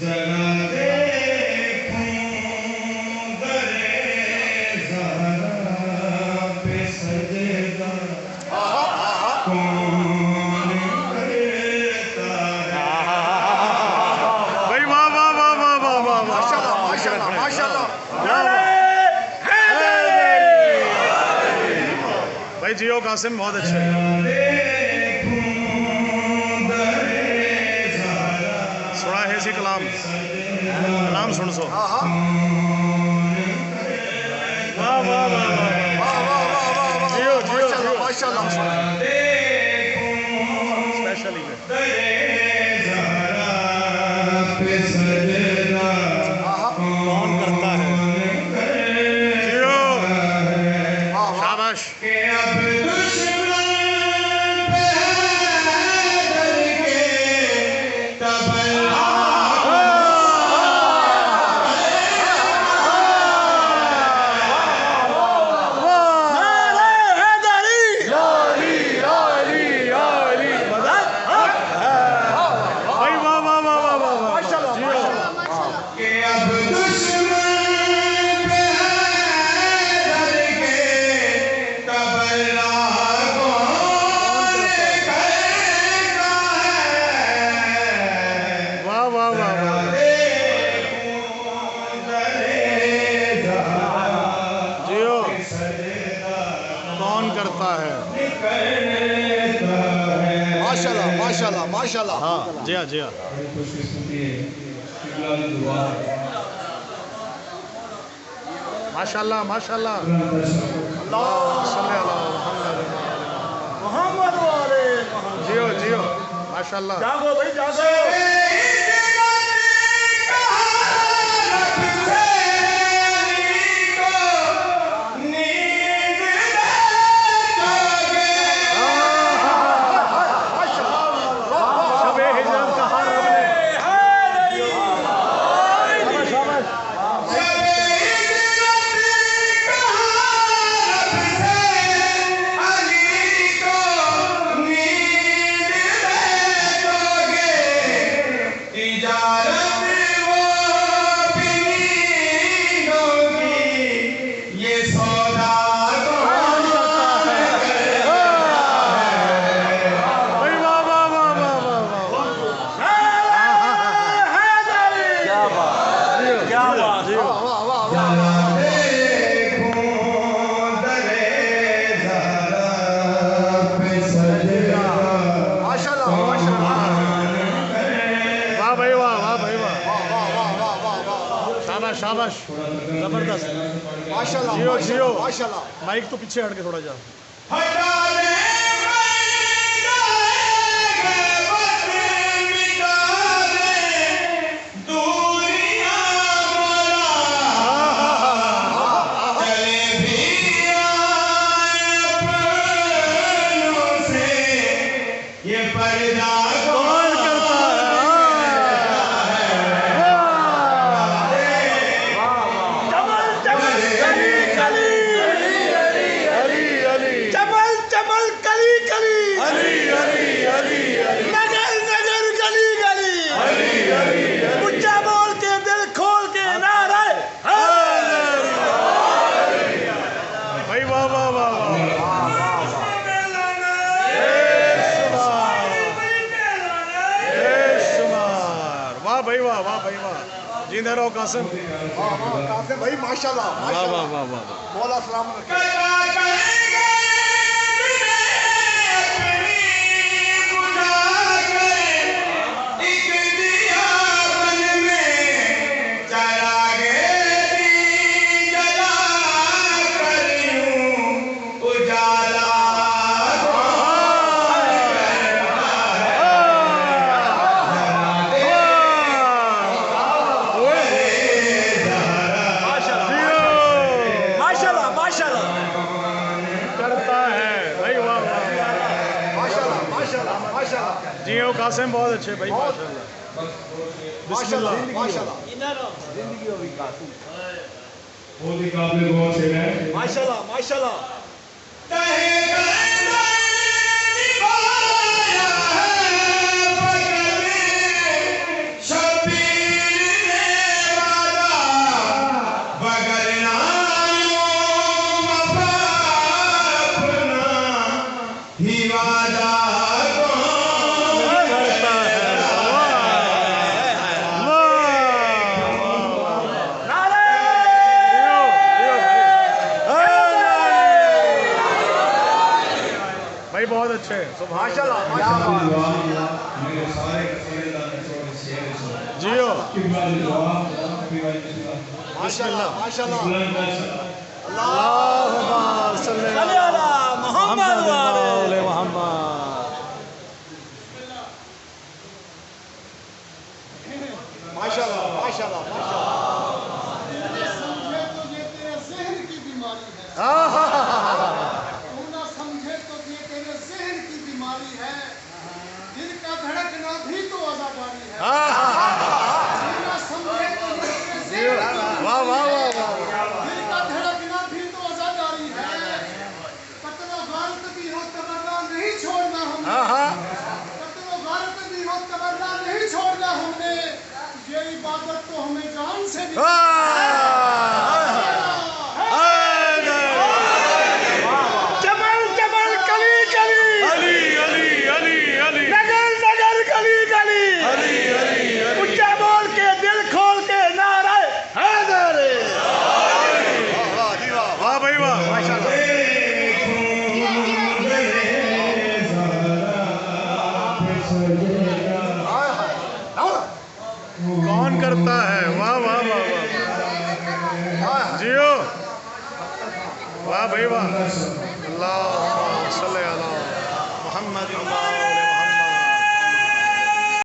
ذرا دیکھوں درے زہرا پہ سجدہ کون کرتا ہے؟ بھائی واہ واہ واہ واہ واہ واہ ماشاءاللہ ماشاءاللہ ماشاءاللہ بھائی جیو قاسم بہت اچھے سنا ہے اسی کلام کلام سن سو واہ واہ واہ واہ جیو جیو جیو ماشاءاللہ اسپیشل ایونٹ کون کرتا ہے جیو شاباش ماشاءاللہ ماشاءاللہ ہاں جی ہاں جی ہاں ماشاءاللہ ماشاءاللہ اللہ صلی اللہ محمد والے جیو جیو ماشاءاللہ جاگو بھائی جاگو شاباش زبردست ماشاءاللہ جیو جیو ماشاءاللہ مائک تو پیچھے ہٹ کے تھوڑا جا جیندے رہو قاسم قاسم بھائی ماشاءاللہ واہ واہ واہ واہ مولا سلام رکھے جیو قاسم بہت اچھے بھائی ماشاءاللہ بسم اللہ زندگی ہوئی قاسم بہت ہی قابل غور سے ہے ماشاءاللہ ماشاءاللہ شبیر ماشاء اللہ ماشاء اللہ میرے سارے قصیدے دا نچوڑ شعر چھوڑ جیو قبلہ دی دعا قبلہ دی دعا ماشاء اللہ ماشاء اللہ اللہم صلی علی محمد و آل محمد ماشاء اللہ ماشاء اللہ ماشاء اللہ سمجھے تو یہ تیرے ذہن کی بیماری ہے تو نہ سمجھے تو یہ تیرے ذہن کی بیماری ہے دل کا دھڑکنا بھی تو عزاداری ہے نہ سمجھے تو یہ تیرے ذہن کی واہ واہ واہ دل کا دھڑکنا بھی تو عزاداری ہے قتل و غارت بھی ہو تمنا نہیں چھوڑنا ہم نے قتل و غارت بھی ہو تمنا نہیں چھوڑنا ہم نے یہ عبادت تو ہمیں جان سے بھی جبل جبل کلی کلی علی علی علی علی نگر نگر گلی گلی اونچا بول کے دل کھول کے نعرہ حیدر واہ بھائی واہ کون کرتا ہے واہ واہ واہ واہ جیو واہ بھائی واہ اللہ صلی علی محمد